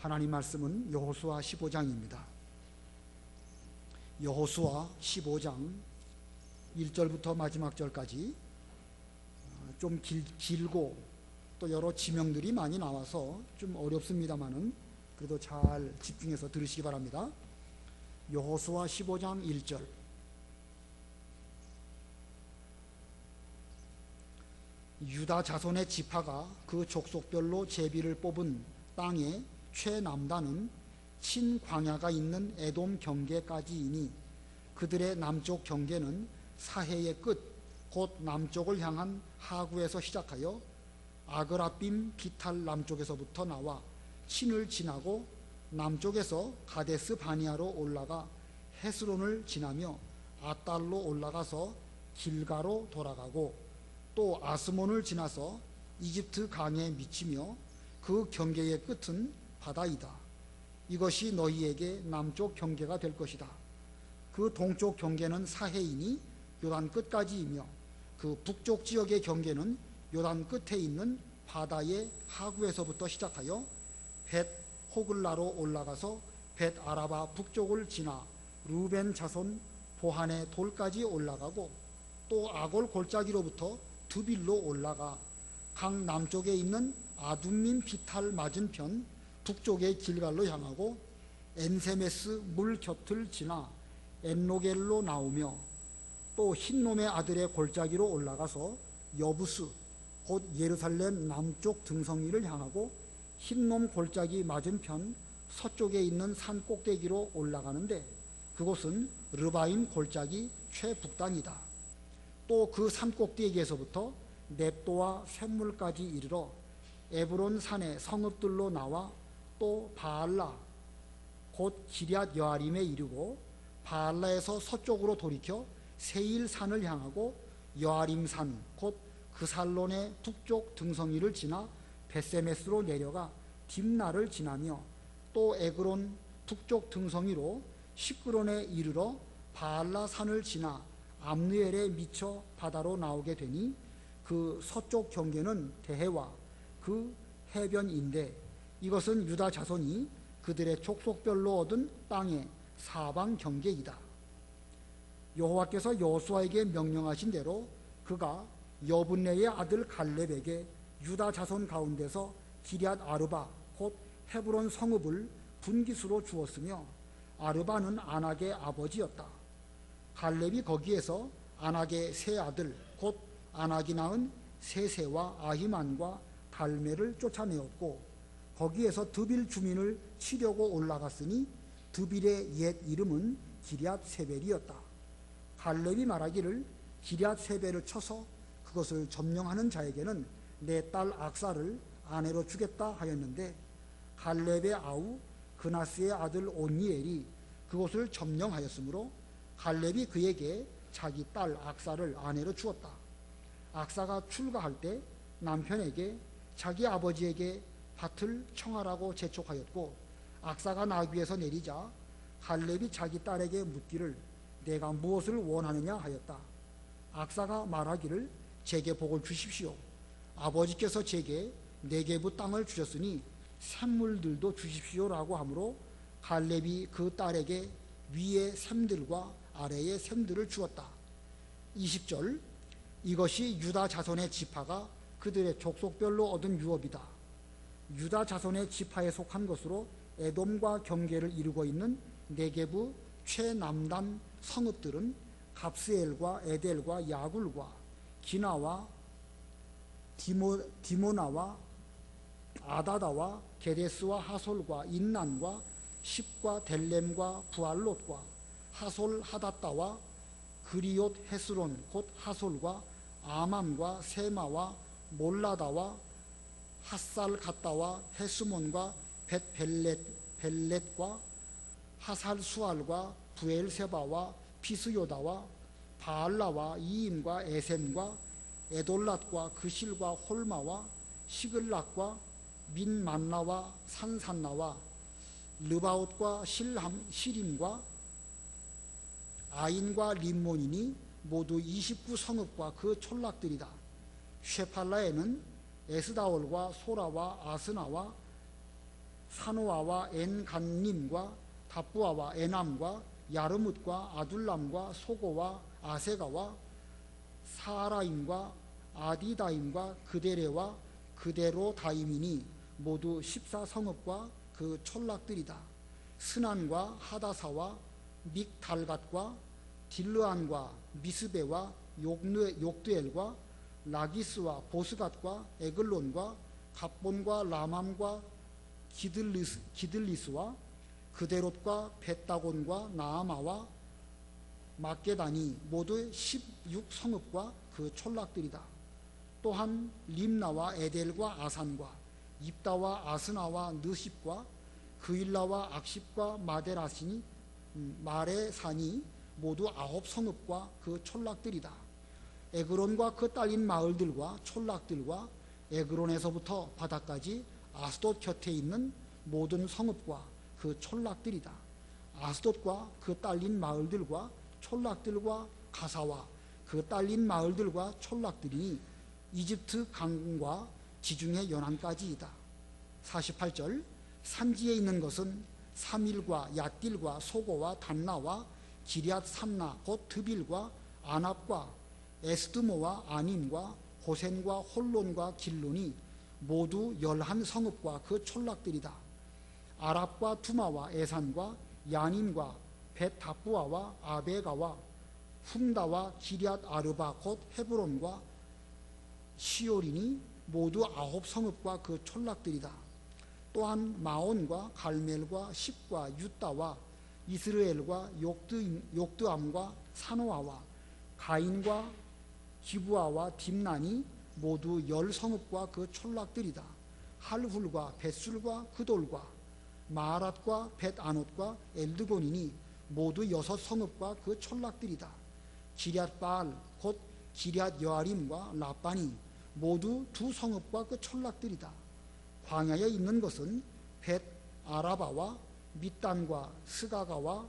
하나님 말씀은 여호수아 15장입니다. 여호수아 15장 1절부터 마지막 절까지 좀 길고 또 여러 지명들이 많이 나와서 좀 어렵습니다만은 그래도 잘 집중해서 들으시기 바랍니다. 여호수아 15장 1절. 유다 자손의 지파가 그 족속별로 제비를 뽑은 땅의 최남단은 친광야가 있는 에돔 경계까지이니 그들의 남쪽 경계는 사해의 끝 곧 남쪽을 향한 하구에서 시작하여 아그라빔 비탈 남쪽에서부터 나와 친을 지나고 남쪽에서 가데스 바니아로 올라가 헤스론을 지나며 아달로 올라가서 길가로 돌아가고 또 아스몬을 지나서 이집트 강에 미치며 그 경계의 끝은 바다이다. 이것이 너희에게 남쪽 경계가 될 것이다. 그 동쪽 경계는 사해이니 요단 끝까지이며 그 북쪽 지역의 경계는 요단 끝에 있는 바다의 하구에서부터 시작하여 벳 호글라로 올라가서 벳 아라바 북쪽을 지나 루벤 자손 보한의 돌까지 올라가고 또 아골 골짜기로부터 두빌로 올라가 강 남쪽에 있는 아둠민 비탈 맞은편 북쪽의 길갈로 향하고 엔세메스 물 곁을 지나 엔로겔로 나오며 또 흰놈의 아들의 골짜기로 올라가서 여부스 곧 예루살렘 남쪽 등성이를 향하고 흰놈 골짜기 맞은편 서쪽에 있는 산 꼭대기로 올라가는데 그곳은 르바임 골짜기 최북단이다. 또 그 산 꼭대기에서부터 넵도와 샘물까지 이르러 에브론 산의 성읍들로 나와 또 바알라 곧 기럇 여아림에 이르고 바알라에서 서쪽으로 돌이켜 세일산을 향하고 여아림산 곧 그살론의 북쪽 등성이를 지나 베세메스로 내려가 딥나를 지나며 또 에그론 북쪽 등성이로 시끄론에 이르러 바알라 산을 지나 암느엘에 미쳐 바다로 나오게 되니 그 서쪽 경계는 대해와 그 해변인데 이것은 유다 자손이 그들의 족속별로 얻은 땅의 사방 경계이다. 여호와께서 여호수아에게 명령하신 대로 그가 여분네의 아들 갈렙에게 유다 자손 가운데서 기럇 아르바 곧 헤브론 성읍을 분기수로 주었으며 아르바는 아낙의 아버지였다. 갈렙이 거기에서 아낙의 세 아들 곧 아낙이 낳은 세세와 아히만과 달메를 쫓아내었고 거기에서 드빌 주민을 치려고 올라갔으니 드빌의 옛 이름은 기럇 세벨이었다. 갈렙이 말하기를 기럇 세벨을 쳐서 그것을 점령하는 자에게는 내 딸 악사를 아내로 주겠다 하였는데 갈렙의 아우 그나스의 아들 온니엘이 그것을 점령하였으므로 갈렙이 그에게 자기 딸 악사를 아내로 주었다. 악사가 출가할 때 남편에게 자기 아버지에게 밭을 청하라고 재촉하였고 악사가 나귀에서 내리자 갈렙이 자기 딸에게 묻기를 내가 무엇을 원하느냐 하였다. 악사가 말하기를 제게 복을 주십시오. 아버지께서 제게 네게부 땅을 주셨으니 샘물들도 주십시오라고 하므로 갈렙이 그 딸에게 위의 샘들과 아래의 샘들을 주었다. 20절. 이것이 유다 자손의 지파가 그들의 족속별로 얻은 유업이다. 유다 자손의 지파에 속한 것으로 에돔과 경계를 이루고 있는 네게부 최남단 성읍들은 갑스엘과 에델과 야굴과 기나와 디모나와 아다다와 게데스와 하솔과 인난과 십과 델렘과 부알롯과 하솔 하닷다와 그리옷 헤스론 곧 하솔과 아맘과 세마와 몰라다와 핫살 갔다와 헤스몬과 벳벨렛과 하살 수알과 부엘세바와 비스요다와 바알라와 이임과 에셈과 에돌랏과 그실과 홀마와 시글락과 민만나와 산산나와 르바옷과 시림과 아인과 림몬이니 모두 29성읍과 그 촌락들이다. 쉐팔라에는 에스다올과 소라와 아스나와 사노아와 엔간님과 다부아와 에남과 야르뭇과 아둘람과 소고와 아세가와 사라임과 아디다임과 그데레와 그데로다임이니 모두 14성읍과 그 촌락들이다. 스난과 하다사와 믹달갓과 딜르안과 미스베와 욕드엘과 라기스와 보스갓과 에글론과 갑본과 라맘과 기들리스와 그데롯과 벳다곤과 나아마와 막게다니 모두 16성읍과 그 촌락들이다. 또한 림나와 에델과 아산과 입다와 아스나와 느십과 그일라와 악십과 마데라시니 마레산이 모두 9성읍과 그 촌락들이다. 에그론과 그 딸린 마을들과 촌락들과 에그론에서부터 바다까지 아스돗 곁에 있는 모든 성읍과 그 촌락들이다. 아스돗과 그 딸린 마을들과 촌락들과 가사와 그 딸린 마을들과 촌락들이니 이집트 강과 지중해 연안까지이다. 48절 산지에 있는 것은 사밀과 얏딜과 소고와 단나와 기럇 삼나 곧 드빌과 아납과 에스드모와 아님과 호센과 홀론과 길론이 모두 11성읍과 그 촌락들이다. 아랍과 두마와 에산과 야닌과 벳다부아와 아베가와 훔다와 기럇 아르바 곧 헤브론과 시오린이 모두 9성읍과 그 촌락들이다. 또한 마온과 갈멜과 십과 유다와 이스르엘과 욕드암과 사노아와 가인과 기부아와 딥난이 모두 10성읍과 그 촌락들이다. 할훌과 벳술과 그돌과 마아랏과 벳아논과 엘드곤이니 모두 6성읍과 그 촌락들이다. 기럇바알 곧 기럇 여아림과 라반이 모두 2성읍과 그 촌락들이다. 광야에 있는 것은 벳 아라바와 밑단과 스가가와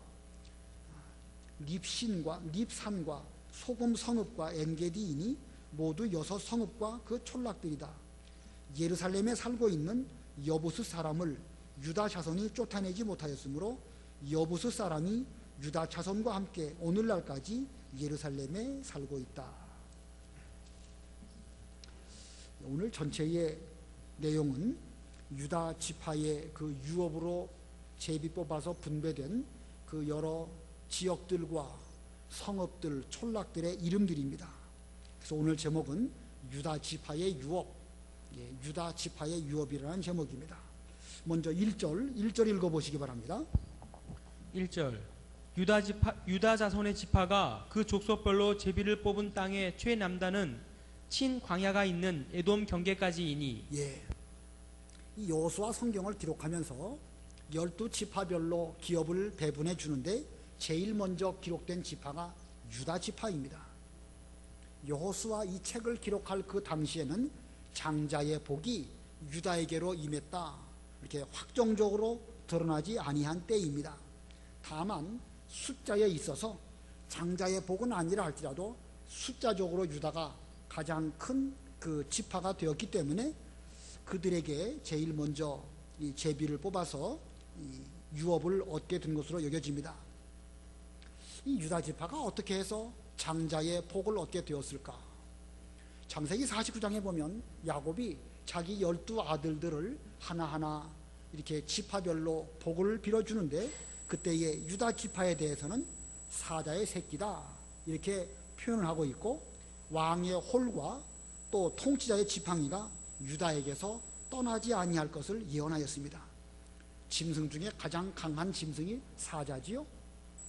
립산과 소금 성읍과 엔게디이니 모두 6성읍과 그 촌락들이다. 예루살렘에 살고 있는 여부스 사람을 유다 자손이 쫓아내지 못하였으므로 여부스 사람이 유다 자손과 함께 오늘날까지 예루살렘에 살고 있다. 오늘 전체의 내용은 유다 지파의 그 유업으로 제비 뽑아서 분배된 그 여러 지역들과 성읍들, 촌락들의 이름들입니다. 그래서 오늘 제목은 유다 지파의 유업, 유다 지파의 유업이라는 제목입니다. 먼저 1절 읽어보시기 바랍니다. 1절 유다 자손의 지파가 그 족속별로 제비를 뽑은 땅의 최남단은 친광야가 있는 에돔 경계까지이니. 이 여호수아 성경을 기록하면서 12지파별로 기업을 배분해 주는데 제일 먼저 기록된 지파가 유다 지파입니다. 여호수아 이 책을 기록할 그 당시에는 장자의 복이 유다에게로 임했다, 이렇게 확정적으로 드러나지 아니한 때입니다. 다만 숫자에 있어서 장자의 복은 아니라 할지라도 숫자적으로 유다가 가장 큰 그 지파가 되었기 때문에 그들에게 제일 먼저 이 제비를 뽑아서 이 유업을 얻게 된 것으로 여겨집니다. 이 유다 지파가 어떻게 해서 장자의 복을 얻게 되었을까? 창세기 49장에 보면 야곱이 자기 12아들들을 하나하나 이렇게 지파별로 복을 빌어주는데, 그때의 유다 지파에 대해서는 사자의 새끼다 이렇게 표현을 하고 있고, 왕의 홀과 또 통치자의 지팡이가 유다에게서 떠나지 아니할 것을 예언하였습니다. 짐승 중에 가장 강한 짐승이 사자지요.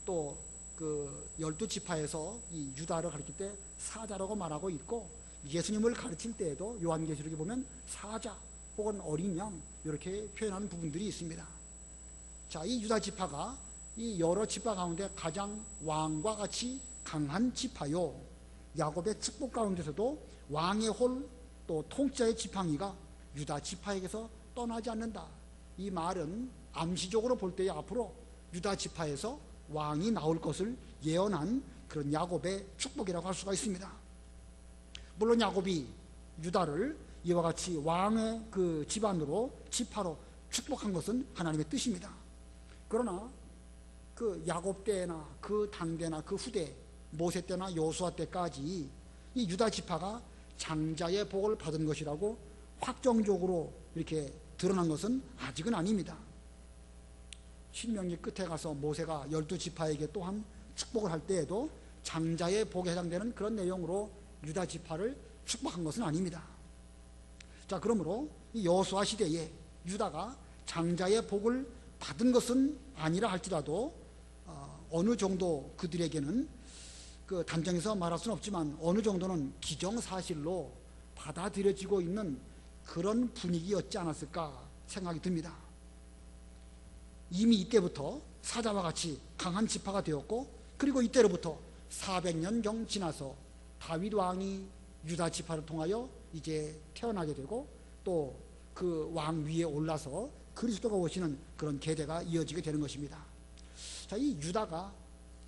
또 그 12지파에서 이 유다를 가르칠 때 사자라고 말하고 있고, 예수님을 가르칠 때에도 요한계시록에 보면 사자 혹은 어린 양 이렇게 표현하는 부분들이 있습니다. 자, 이 유다 지파가 이 여러 지파 가운데 가장 왕과 같이 강한 지파요, 야곱의 축복 가운데서도 왕의 홀 또 통치자의 지팡이가 유다 지파에게서 떠나지 않는다. 이 말은 암시적으로 볼 때에 앞으로 유다 지파에서 왕이 나올 것을 예언한 그런 야곱의 축복이라고 할 수가 있습니다. 물론 야곱이 유다를 이와 같이 왕의 그 집안으로 지파로 축복한 것은 하나님의 뜻입니다. 그러나 그 야곱 때나 그 당대나 그 후대 모세 때나 여호수아 때까지 이 유다 지파가 장자의 복을 받은 것이라고 확정적으로 이렇게 드러난 것은 아직은 아닙니다. 신명기 끝에 가서 모세가 12지파에게 또한 축복을 할 때에도 장자의 복에 해당되는 그런 내용으로 유다 지파를 축복한 것은 아닙니다. 자, 그러므로 이 여호수아 시대에 유다가 장자의 복을 받은 것은 아니라 할지라도 어느 정도 그들에게는 그 단정해서 말할 수는 없지만 어느 정도는 기정사실로 받아들여지고 있는 그런 분위기였지 않았을까 생각이 듭니다. 이미 이때부터 사자와 같이 강한 지파가 되었고, 그리고 이때로부터 400년경 지나서 다윗 왕이 유다 지파를 통하여 이제 태어나게 되고, 또 그 왕 위에 올라서 그리스도가 오시는 그런 계대가 이어지게 되는 것입니다. 자, 이 유다가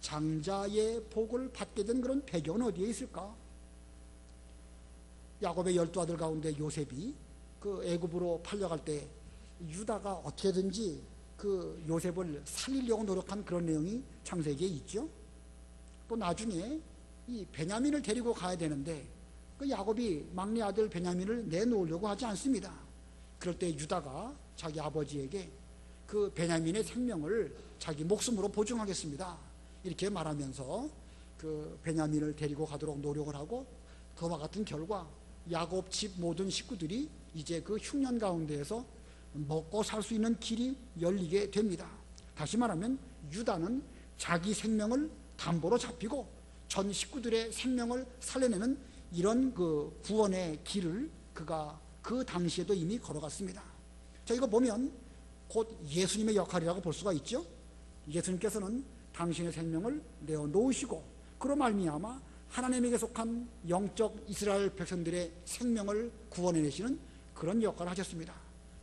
장자의 복을 받게 된 그런 배경은 어디에 있을까? 야곱의 12아들 가운데 요셉이 그 애굽으로 팔려갈 때 유다가 어떻게든지 그 요셉을 살리려고 노력한 그런 내용이 창세기에 있죠. 또 나중에 이 베냐민을 데리고 가야 되는데 그 야곱이 막내 아들 베냐민을 내놓으려고 하지 않습니다. 그럴 때 유다가 자기 아버지에게 그 베냐민의 생명을 자기 목숨으로 보증하겠습니다, 이렇게 말하면서 그 베냐민을 데리고 가도록 노력을 하고, 그와 같은 결과 야곱 집 모든 식구들이 이제 그 흉년 가운데에서 먹고 살 수 있는 길이 열리게 됩니다. 다시 말하면 유다는 자기 생명을 담보로 잡히고 전 식구들의 생명을 살려내는 이런 그 구원의 길을 그가 그 당시에도 이미 걸어갔습니다. 자, 이거 보면 곧 예수님의 역할이라고 볼 수가 있죠. 예수님께서는 당신의 생명을 내어놓으시고 그로 말미암아 하나님에게 속한 영적 이스라엘 백성들의 생명을 구원해내시는 그런 역할을 하셨습니다.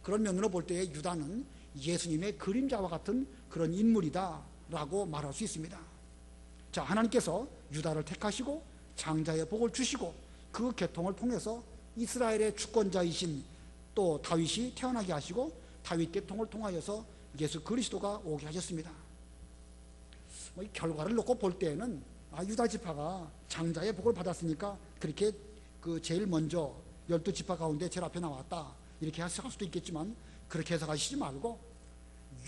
그런 면으로 볼 때에 유다는 예수님의 그림자와 같은 그런 인물이다라고 말할 수 있습니다. 자, 하나님께서 유다를 택하시고 장자의 복을 주시고 그 계통을 통해서 이스라엘의 주권자이신 또 다윗이 태어나게 하시고 다윗 계통을 통하여서 예수 그리스도가 오게 하셨습니다. 이 결과를 놓고 볼 때에는 유다 지파가 장자의 복을 받았으니까 그렇게 그 제일 먼저 12지파 가운데 제일 앞에 나왔다, 이렇게 해석할 수도 있겠지만 그렇게 해석하시지 말고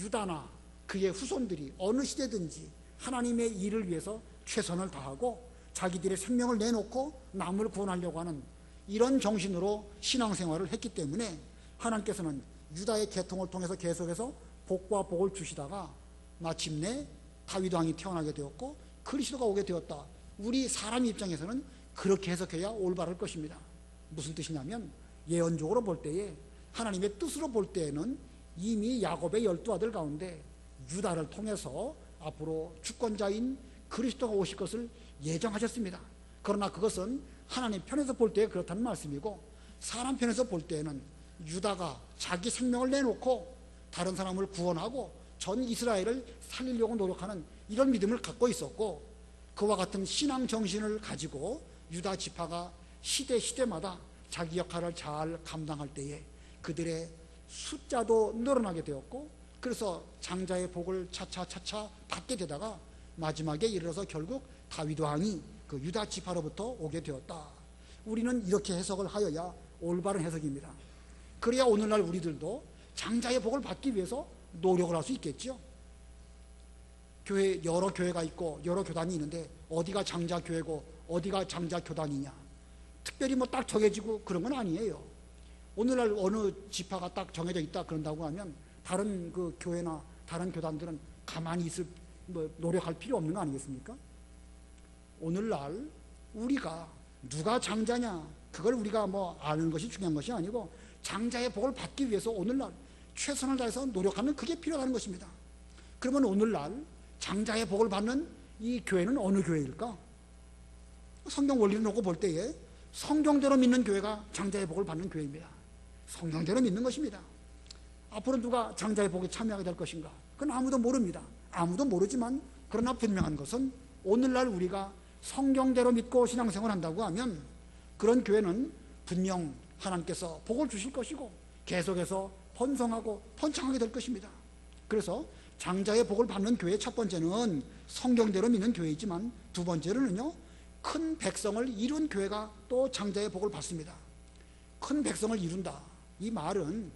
유다나 그의 후손들이 어느 시대든지 하나님의 일을 위해서 최선을 다하고 자기들의 생명을 내놓고 남을 구원하려고 하는 이런 정신으로 신앙생활을 했기 때문에 하나님께서는 유다의 계통을 통해서 계속해서 복과 복을 주시다가 마침내 다윗 왕이 태어나게 되었고 그리스도가 오게 되었다. 우리 사람 입장에서는 그렇게 해석해야 올바를 것입니다. 무슨 뜻이냐면 예언적으로 볼 때에 하나님의 뜻으로 볼 때에는 이미 야곱의 12아들 가운데 유다를 통해서 앞으로 주권자인 그리스도가 오실 것을 예정하셨습니다. 그러나 그것은 하나님 편에서 볼 때에 그렇다는 말씀이고, 사람 편에서 볼 때에는 유다가 자기 생명을 내놓고 다른 사람을 구원하고 전 이스라엘을 살리려고 노력하는 이런 믿음을 갖고 있었고, 그와 같은 신앙 정신을 가지고 유다 지파가 시대마다 자기 역할을 잘 감당할 때에 그들의 숫자도 늘어나게 되었고, 그래서 장자의 복을 차차 받게 되다가 마지막에 이르러서 결국 다윗 왕이 그 유다 지파로부터 오게 되었다. 우리는 이렇게 해석을 하여야 올바른 해석입니다. 그래야 오늘날 우리들도 장자의 복을 받기 위해서 노력을 할 수 있겠죠. 교회 여러 교회가 있고 여러 교단이 있는데 어디가 장자 교회고 어디가 장자 교단이냐, 특별히 뭐 딱 정해지고 그런 건 아니에요. 오늘날 어느 지파가 딱 정해져 있다 그런다고 하면 다른 그 교회나 다른 교단들은 가만히 있을 노력할 필요 없는 거 아니겠습니까? 오늘날 우리가 누가 장자냐, 그걸 우리가 아는 것이 중요한 것이 아니고 장자의 복을 받기 위해서 오늘날 최선을 다해서 노력하는, 그게 필요하다는 것입니다. 그러면 오늘날 장자의 복을 받는 이 교회는 어느 교회일까? 성경 원리를 놓고 볼 때에 성경대로 믿는 교회가 장자의 복을 받는 교회입니다. 성경대로 믿는 것입니다. 앞으로 누가 장자의 복에 참여하게 될 것인가? 그건 아무도 모릅니다. 아무도 모르지만 그러나 분명한 것은 오늘날 우리가 성경대로 믿고 신앙생활을 한다고 하면 그런 교회는 분명 하나님께서 복을 주실 것이고 계속해서 번성하고 번창하게 될 것입니다. 그래서 장자의 복을 받는 교회 첫 번째는 성경대로 믿는 교회이지만 두 번째로는요, 큰 백성을 이룬 교회가 또 장자의 복을 받습니다. 큰 백성을 이룬다, 이 말은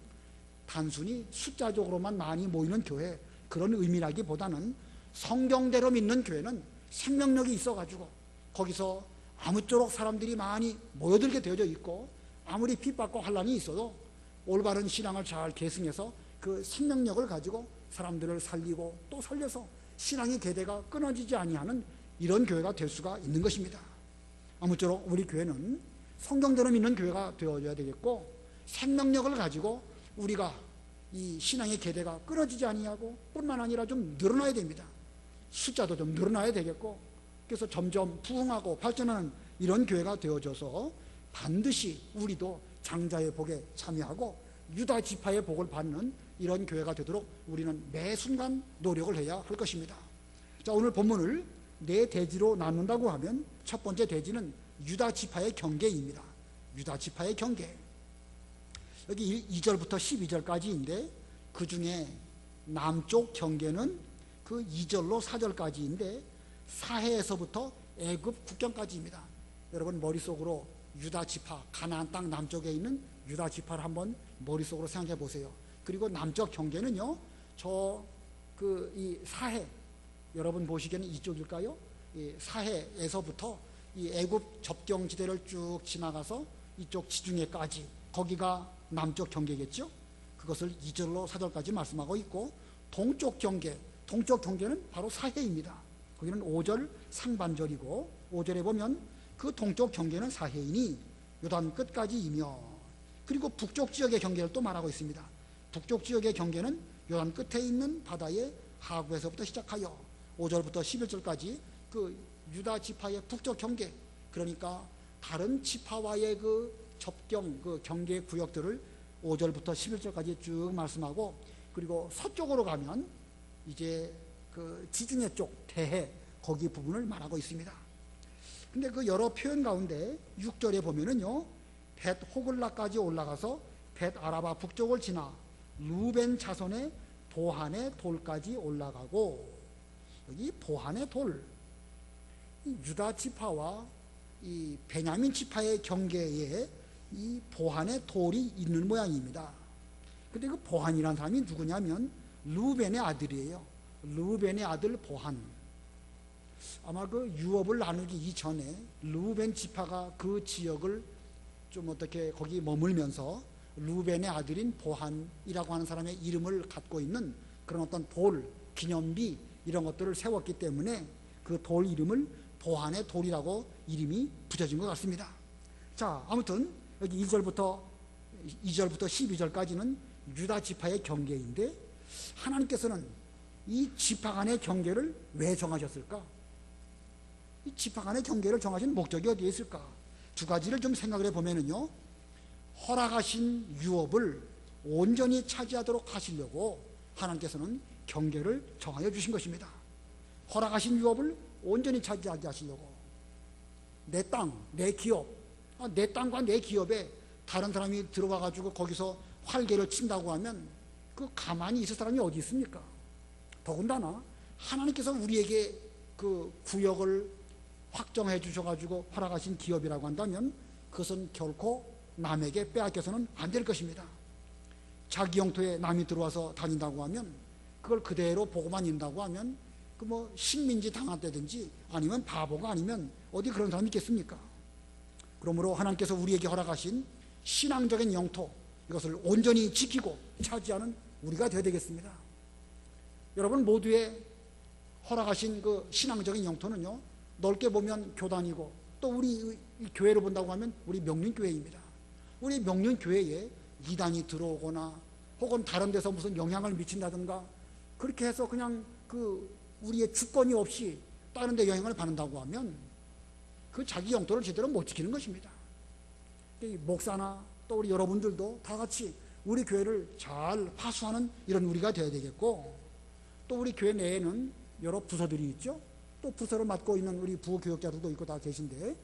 단순히 숫자적으로만 많이 모이는 교회 그런 의미라기보다는 성경대로 믿는 교회는 생명력이 있어가지고 거기서 아무쪼록 사람들이 많이 모여들게 되어져 있고, 아무리 핍박과 환난이 있어도 올바른 신앙을 잘 계승해서 그 생명력을 가지고 사람들을 살리고 또 살려서 신앙의 계대가 끊어지지 아니하는 이런 교회가 될 수가 있는 것입니다. 아무쪼록 우리 교회는 성경대로 믿는 교회가 되어줘야 되겠고, 생명력을 가지고 우리가 이 신앙의 계대가 끊어지지 아니하고 뿐만 아니라 좀 늘어나야 됩니다. 숫자도 좀 늘어나야 되겠고, 그래서 점점 부흥하고 발전하는 이런 교회가 되어져서 반드시 우리도 장자의 복에 참여하고 유다 지파의 복을 받는 이런 교회가 되도록 우리는 매 순간 노력을 해야 할 것입니다. 자, 오늘 본문을 네 대지로 나눈다고 하면 첫 번째 대지는 유다 지파의 경계입니다. 유다 지파의 경계. 여기 2절부터 12절까지인데 그 중에 남쪽 경계는 그 2절로 4절까지인데 사해에서부터 애굽 국경까지입니다. 여러분 머릿속으로 유다 지파, 가나안 땅 남쪽에 있는 유다 지파를 한번 머릿속으로 생각해 보세요. 그리고 남쪽 경계는요, 이 사해, 여러분 보시기에는 이쪽일까요? 이 사해에서부터 이 애굽 접경지대를 쭉 지나가서 이쪽 지중해까지, 거기가 남쪽 경계겠죠? 그것을 2절로 4절까지 말씀하고 있고, 동쪽 경계는 바로 사해입니다. 거기는 5절 상반절이고 5절에 보면 그 동쪽 경계는 사해이니 요단 끝까지이며, 그리고 북쪽 지역의 경계를 또 말하고 있습니다. 북쪽 지역의 경계는 요단 끝에 있는 바다의 하구에서부터 시작하여 5절부터 11절까지 그 유다 지파의 북쪽 경계, 그러니까 다른 지파와의 그 접경, 그 경계 구역들을 5절부터 11절까지 쭉 말씀하고, 그리고 서쪽으로 가면 이제 그 지중해 쪽 대해 거기 부분을 말하고 있습니다. 근데 그 여러 표현 가운데 6절에 보면은요, 벳 호글라까지 올라가서 벳 아라바 북쪽을 지나 루벤 자손의 보한의 돌까지 올라가고, 여기 보한의 돌, 이 유다 지파와 이 베냐민 지파의 경계에 이 보한의 돌이 있는 모양입니다. 근데 그 보한이라는 사람이 누구냐면 루벤의 아들이에요. 루벤의 아들 보한. 아마 그 유업을 나누기 이전에 루벤 지파가 그 지역을 좀 어떻게 거기 머물면서 루벤의 아들인 보한이라고 하는 사람의 이름을 갖고 있는 그런 어떤 돌, 기념비 이런 것들을 세웠기 때문에 그 돌 이름을 보한의 돌이라고 이름이 붙여진 것 같습니다. 자, 아무튼 여기 2절부터 12절까지는 유다 지파의 경계인데, 하나님께서는 이 지파 간의 경계를 왜 정하셨을까? 이 지파 간의 경계를 정하신 목적이 어디에 있을까? 두 가지를 좀 생각을 해보면은요, 허락하신 유업을 온전히 차지하도록 하시려고 하나님께서는 경계를 정하여 주신 것입니다. 허락하신 유업을 온전히 차지하게 하시려고. 내 땅, 내 기업, 내 땅과 내 기업에 다른 사람이 들어와 가지고 거기서 활개를 친다고 하면 그 가만히 있을 사람이 어디 있습니까? 더군다나 하나님께서 우리에게 그 구역을 확정해 주셔가지고 허락하신 기업이라고 한다면 그것은 결코 남에게 빼앗겨서는 안 될 것입니다. 자기 영토에 남이 들어와서 다닌다고 하면, 그걸 그대로 보고만 있는다고 하면 그 뭐 식민지 당한다든지 아니면 바보가 아니면 어디 그런 사람이 있겠습니까? 그러므로 하나님께서 우리에게 허락하신 신앙적인 영토, 이것을 온전히 지키고 차지하는 우리가 되어야 되겠습니다. 여러분 모두의 허락하신 그 신앙적인 영토는요, 넓게 보면 교단이고, 또 우리 교회를 본다고 하면 우리 명륜교회입니다. 우리 명륜교회에 이단이 들어오거나 혹은 다른 데서 무슨 영향을 미친다든가 그렇게 해서 그냥 그 우리의 주권이 없이 다른 데 영향을 받는다고 하면 그 자기 영토를 제대로 못 지키는 것입니다. 목사나 또 우리 여러분들도 다 같이 우리 교회를 잘 파수하는 이런 우리가 되어야 되겠고, 또 우리 교회 내에는 여러 부서들이 있죠. 또 부서를 맡고 있는 우리 부교역자들도 있고 다 계신데,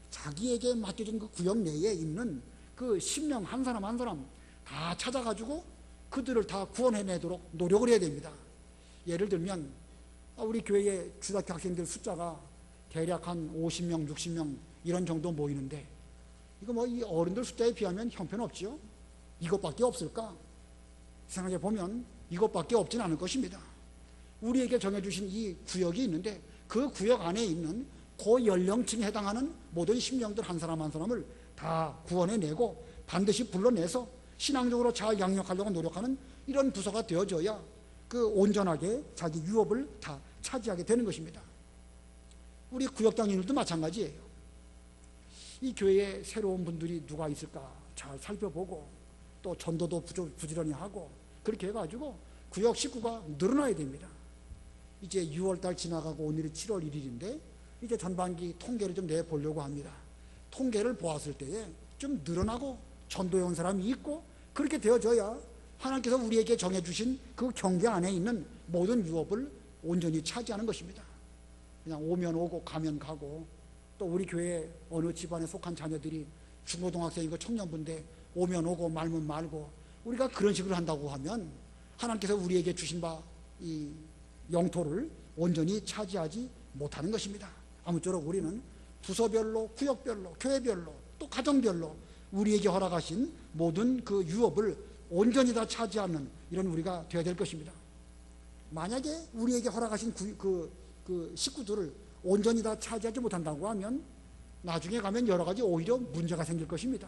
자기에게 맡겨진 그 구역 내에 있는 그 심령 한 사람 한 사람 다 찾아가지고 그들을 다 구원해내도록 노력을 해야 됩니다. 예를 들면 우리 교회의 주일학교 학생들 숫자가 대략 한 50명, 60명 이런 정도 모이는데 이거 뭐 이 어른들 숫자에 비하면 형편없죠. 이것밖에 없을까? 생각해 보면 이것밖에 없진 않을 것입니다. 우리에게 정해주신 이 구역이 있는데 그 구역 안에 있는 그 연령층에 해당하는 모든 심령들 한 사람 한 사람을 다 구원해내고 반드시 불러내서 신앙적으로 잘 양육하려고 노력하는 이런 부서가 되어져야 그 온전하게 자기 유업을 다 차지하게 되는 것입니다. 우리 구역장님들도 마찬가지예요. 이 교회에 새로운 분들이 누가 있을까 잘 살펴보고 또 전도도 부지런히 하고 그렇게 해가지고 구역 식구가 늘어나야 됩니다. 이제 6월달 지나가고 오늘이 7월 1일인데 이제 전반기 통계를 좀 내보려고 합니다. 통계를 보았을 때에 좀 늘어나고 전도해 온 사람이 있고 그렇게 되어져야 하나님께서 우리에게 정해주신 그 경계 안에 있는 모든 유업을 온전히 차지하는 것입니다. 그냥 오면 오고 가면 가고 또 우리 교회 어느 집안에 속한 자녀들이 중고등학생이고 청년부인데 오면 오고 말면 말고 우리가 그런 식으로 한다고 하면 하나님께서 우리에게 주신 바 이 영토를 온전히 차지하지 못하는 것입니다. 아무쪼록 우리는 부서별로, 구역별로, 교회별로, 또 가정별로 우리에게 허락하신 모든 그 유업을 온전히 다 차지하는 이런 우리가 되어야 될 것입니다. 만약에 우리에게 허락하신 그 식구들을 온전히 다 차지하지 못한다고 하면 나중에 가면 여러 가지 오히려 문제가 생길 것입니다.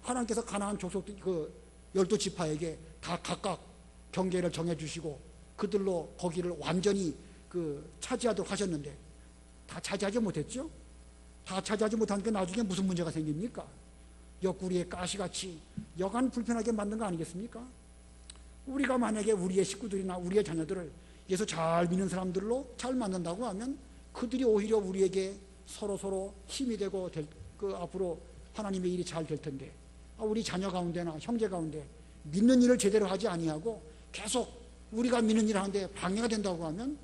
하나님께서 가나안 족속 그 12지파에게 다 각각 경계를 정해주시고 그들로 거기를 완전히 그 차지하도록 하셨는데 다 차지하지 못했죠? 다 차지하지 못하니까 나중에 무슨 문제가 생깁니까? 옆구리에 가시같이 여간 불편하게 만든 거 아니겠습니까? 우리가 만약에 우리의 식구들이나 우리의 자녀들을 예수 잘 믿는 사람들로 잘 만든다고 하면 그들이 오히려 우리에게 서로 힘이 되고 그 앞으로 하나님의 일이 잘 될 텐데 우리 자녀 가운데나 형제 가운데 믿는 일을 제대로 하지 아니하고 계속 우리가 믿는 일을 하는데 방해가 된다고 하면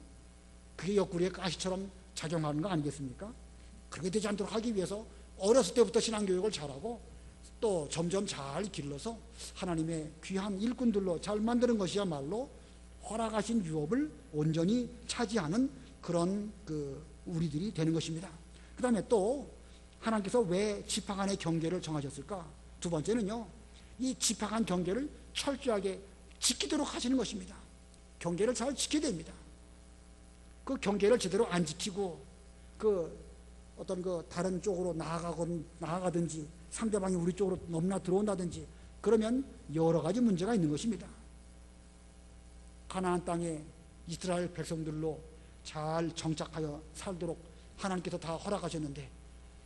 그게 옆구리에 가시처럼 작용하는 거 아니겠습니까? 그렇게 되지 않도록 하기 위해서 어렸을 때부터 신앙교육을 잘하고 또 점점 잘 길러서 하나님의 귀한 일꾼들로 잘 만드는 것이야말로 허락하신 유업을 온전히 차지하는 그런 우리들이 되는 것입니다. 그 다음에 또 하나님께서 왜 지파 간의 경계를 정하셨을까? 두 번째는요, 이 지파 간 경계를 철저하게 지키도록 하시는 것입니다. 경계를 잘 지켜야 됩니다. 그 경계를 제대로 안 지키고 어떤 다른 쪽으로 나아가든지 상대방이 우리 쪽으로 넘나 들어온다든지 그러면 여러 가지 문제가 있는 것입니다. 가나안 땅에 이스라엘 백성들로 잘 정착하여 살도록 하나님께서 다 허락하셨는데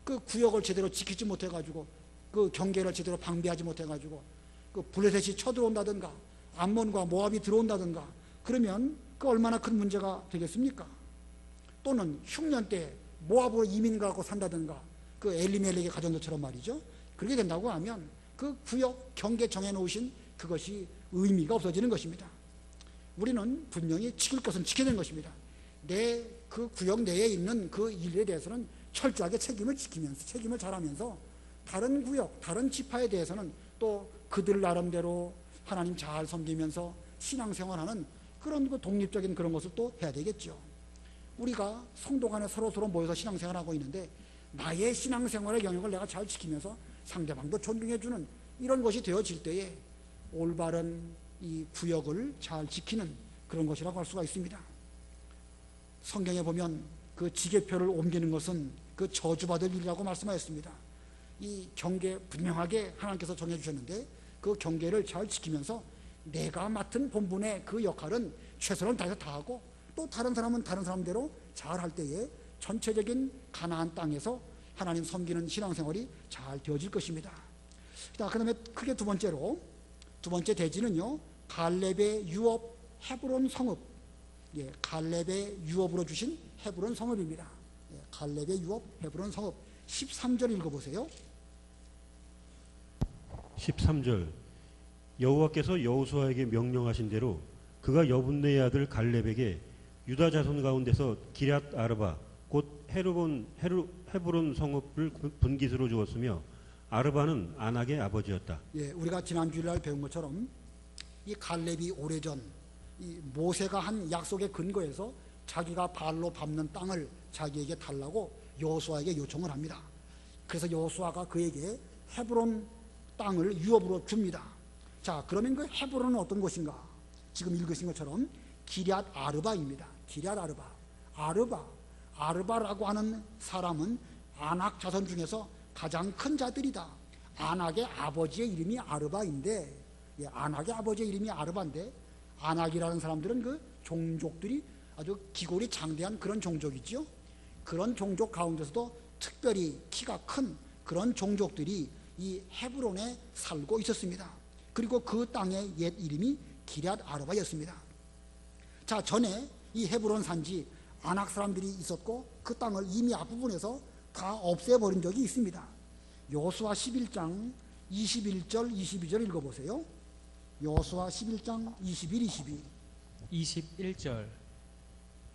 그 구역을 제대로 지키지 못해가지고 그 경계를 제대로 방비하지 못해가지고 그 블레셋이 쳐들어온다든가 암몬과 모압이 들어온다든가 그러면 그 얼마나 큰 문제가 되겠습니까? 또는 흉년 때 모압으로 이민 가고 산다든가 그 엘리멜렉의 가정들처럼 말이죠. 그렇게 된다고 하면 그 구역 경계 정해놓으신 그것이 의미가 없어지는 것입니다. 우리는 분명히 지킬 것은 지켜야 되는 것입니다. 내 그 구역 내에 있는 그 일에 대해서는 철저하게 책임을 지키면서 책임을 잘하면서 다른 구역, 다른 지파에 대해서는 또 그들 나름대로 하나님 잘 섬기면서 신앙생활하는 그런 독립적인 그런 것을 또 해야 되겠죠. 우리가 성도 간에 서로 모여서 신앙생활하고 있는데 나의 신앙생활의 영역을 내가 잘 지키면서 상대방도 존중해주는 이런 것이 되어질 때에 올바른 이 구역을 잘 지키는 그런 것이라고 할 수가 있습니다. 성경에 보면 그 지계표를 옮기는 것은 그 저주받을 일이라고 말씀하였습니다. 이 경계 분명하게 하나님께서 정해주셨는데 그 경계를 잘 지키면서 내가 맡은 본분의 그 역할은 최선을 다해서 다하고 또 다른 사람은 다른 사람대로 잘 할 때에 전체적인 가나안 땅에서 하나님 섬기는 신앙생활이 잘 되어질 것입니다. 그 다음에 크게 두 번째 대지는요, 갈렙의 유업 헤브론 성읍, 갈렙의 유업으로 주신 헤브론 성읍입니다. 갈렙의 유업 헤브론 성읍 13절 읽어보세요. 13절 여호와께서 여호수아에게 명령하신 대로 그가 여분네의 아들 갈렙에게 유다 자손 가운데서 기럇 아르바 곧 헤브론 성읍을 분깃으로 주었으며 아르바는 안악의 아버지였다. 우리가 지난 주일날 배운 것처럼 이 갈렙이 오래전 이 모세가 한 약속의 근거에서 자기가 발로 밟는 땅을 자기에게 달라고 여호수아에게 요청을 합니다. 그래서 여호수아가 그에게 헤브론 땅을 유업으로 줍니다. 자, 그러면 그 헤브론은 어떤 곳인가? 지금 읽으신 것처럼 기럇 아르바입니다. 기럇 아르바라고 하는 사람은 아낙 자손 중에서 가장 큰 자들이다. 아낙의 아버지의 이름이 아르바인데, 아낙의 아버지의 이름이 아르바인데, 아낙이라는 사람들은 그 종족들이 아주 기골이 장대한 그런 종족이죠. 그런 종족 가운데서도 특별히 키가 큰 그런 종족들이 이 헤브론에 살고 있었습니다. 그리고 그 땅의 옛 이름이 기럇 아르바였습니다. 자, 전에 이 헤브론 산지 아낙 사람들이 있었고 그 땅을 이미 앞부분에서 다 없애버린 적이 있습니다. 여호수아 11장 21절 22절 읽어보세요. 여호수아 11장 21, 22. 21절.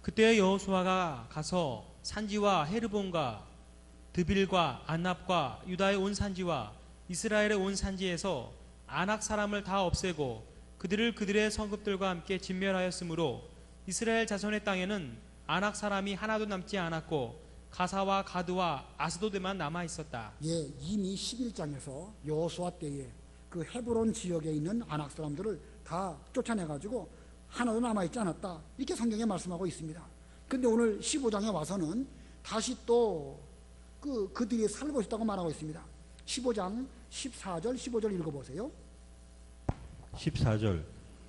그때 여호수아가 가서 산지와 헤르본과 드빌과 안압과 유다의 온 산지와 이스라엘의 온 산지에서 아낙 사람을 다 없애고 그들을 그들의 성읍들과 함께 진멸하였으므로 이스라엘 자손의 땅에는 아낙 사람이 하나도 남지 않았고 가사와 가드와 아스도드만 남아 있었다. 예, 이미 11장에서 여호수아 때에 그 헤브론 지역에 있는 아낙 사람들을 다 쫓아내가지고 하나도 남아있지 않았다, 이렇게 성경에 말씀하고 있습니다. 근데 오늘 15장에 와서는 다시 또 그들이 살고 있다고 말하고 있습니다. 15장 14절 15절 읽어보세요. 14절.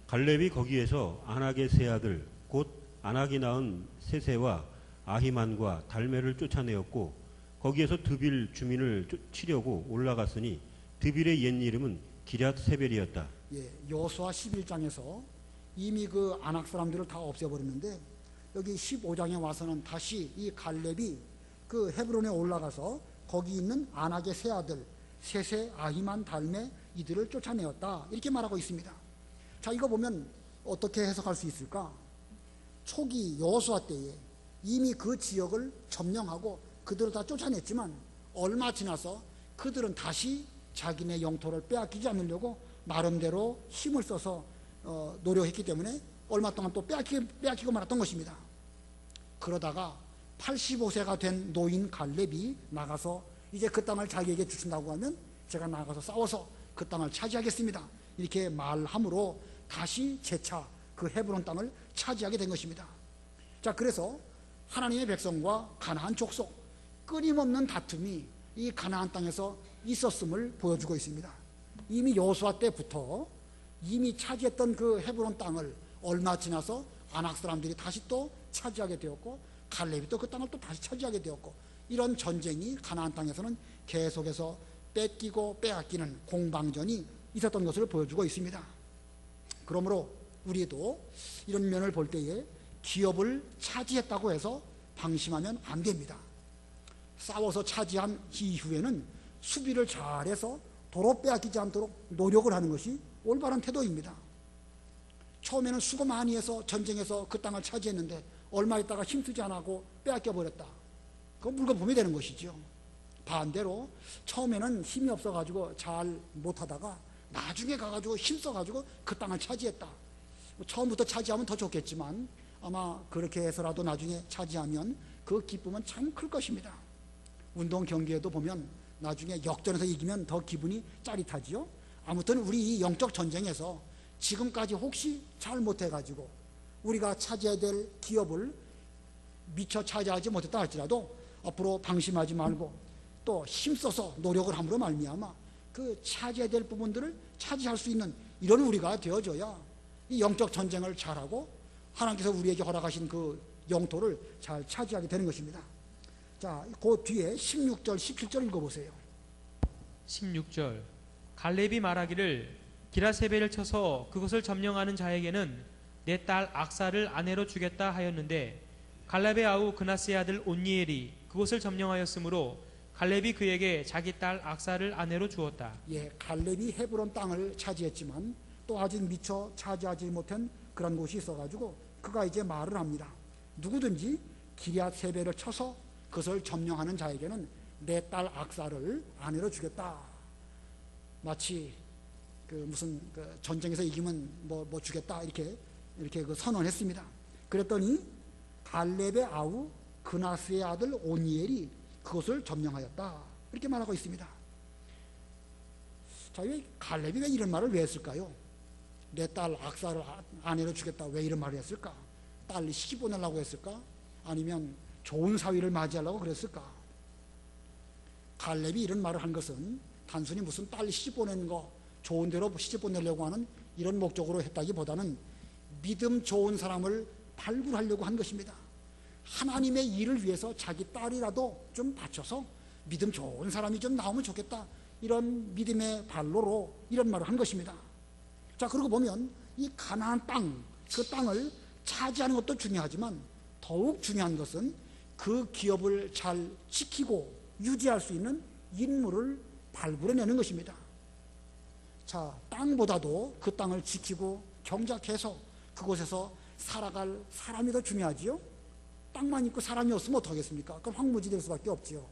갈렙이 거기에서 아낙의 세 아들 곧 아낙이 낳은 세세와 아히만과 달메를 쫓아내었고 거기에서 드빌 주민을 치려고 올라갔으니 드빌의 옛 이름은 기럇 세벨이었다. 예, 여호수아 11장에서 이미 그 아낙 사람들을 다 없애버렸는데 여기 15장에 와서는 다시 이 갈렙이 그 헤브론에 올라가서 거기 있는 아낙의 세 아들 세세, 아히만, 달메 이들을 쫓아내었다, 이렇게 말하고 있습니다. 자, 이거 보면 어떻게 해석할 수 있을까? 초기 여호수아 때에 이미 그 지역을 점령하고 그들을 다 쫓아냈지만 얼마 지나서 그들은 다시 자기네 영토를 빼앗기지 않으려고 나름대로 힘을 써서 노력했기 때문에 얼마 동안 또 빼앗기고 말았던 것입니다. 그러다가 85세가 된 노인 갈렙이 나가서 이제 그 땅을 자기에게 주신다고 하면 제가 나가서 싸워서 그 땅을 차지하겠습니다, 이렇게 말함으로 다시 재차 그 헤브론 땅을 차지하게 된 것입니다. 자, 그래서 하나님의 백성과 가나안 족속 끊임없는 다툼이 이 가나안 땅에서 있었음을 보여주고 있습니다. 이미 여호수아 때부터 이미 차지했던 그 헤브론 땅을 얼마 지나서 아낙 사람들이 다시 또 차지하게 되었고 갈렙이 또 그 땅을 또 다시 차지하게 되었고, 이런 전쟁이 가나안 땅에서는 계속해서 뺏기고 빼앗기는 공방전이 있었던 것을 보여주고 있습니다. 그러므로 우리도 이런 면을 볼 때에 기업을 차지했다고 해서 방심하면 안 됩니다. 싸워서 차지한 이후에는 수비를 잘해서 도로 빼앗기지 않도록 노력을 하는 것이 올바른 태도입니다. 처음에는 수고 많이 해서 전쟁에서 그 땅을 차지했는데 얼마 있다가 힘쓰지 않고 빼앗겨 버렸다, 그건 물거품이 되는 것이죠. 반대로 처음에는 힘이 없어가지고 잘 못하다가 나중에 가가지고 힘써가지고 그 땅을 차지했다, 처음부터 차지하면 더 좋겠지만 아마 그렇게 해서라도 나중에 차지하면 그 기쁨은 참 클 것입니다. 운동 경기에도 보면 나중에 역전해서 이기면 더 기분이 짜릿하지요. 아무튼 우리 이 영적 전쟁에서 지금까지 혹시 잘 못해가지고 우리가 차지해야 될 기업을 미처 차지하지 못했다 할지라도 앞으로 방심하지 말고 또 힘써서 노력을 함으로 말미암아 그 차지해야 될 부분들을 차지할 수 있는 이런 우리가 되어줘야 이 영적 전쟁을 잘하고 하나님께서 우리에게 허락하신 그 영토를 잘 차지하게 되는 것입니다. 자, 그 뒤에 16절 17절 읽어보세요. 16절. 갈렙이 말하기를 기라세벨을 쳐서 그것을 점령하는 자에게는 내 딸 악사를 아내로 주겠다 하였는데 갈렙의 아우 그나스의 아들 온니엘이 그것을 점령하였으므로 갈렙이 그에게 자기 딸 악사를 아내로 주었다. 예, 갈렙이 헤브론 땅을 차지했지만 또 아직 미처 차지하지 못한 그런 곳이 있어가지고 그가 이제 말을 합니다. 누구든지 기럇 세벨을 쳐서 그것을 점령하는 자에게는 내 딸 악사를 아내로 주겠다. 마치 그 무슨 그 전쟁에서 이기면 뭐 주겠다 이렇게 그 선언했습니다. 그랬더니 갈렙의 아우 그나스의 아들 오니엘이 그것을 점령하였다 이렇게 말하고 있습니다. 자, 왜 갈렙이 왜 이런 말을 왜 했을까요? 내 딸 악사를 아내로 주겠다 왜 이런 말을 했을까? 딸 시집 보내려고 했을까? 아니면 좋은 사위를 맞이하려고 그랬을까? 갈렙이 이런 말을 한 것은 단순히 무슨 딸 시집 보내는 거 좋은 데로 시집 보내려고 하는 이런 목적으로 했다기보다는 믿음 좋은 사람을 발굴하려고 한 것입니다. 하나님의 일을 위해서 자기 딸이라도 좀 바쳐서 믿음 좋은 사람이 좀 나오면 좋겠다 이런 믿음의 발로로 이런 말을 한 것입니다. 자, 그러고 보면 이 가나안 땅, 그 땅을 차지하는 것도 중요하지만 더욱 중요한 것은 그 기업을 잘 지키고 유지할 수 있는 인물을 발굴해내는 것입니다. 자, 땅보다도 그 땅을 지키고 경작해서 그곳에서 살아갈 사람이 더 중요하지요. 땅만 있고 사람이 없으면 어떡하겠습니까? 그럼 황무지 될 수밖에 없지요.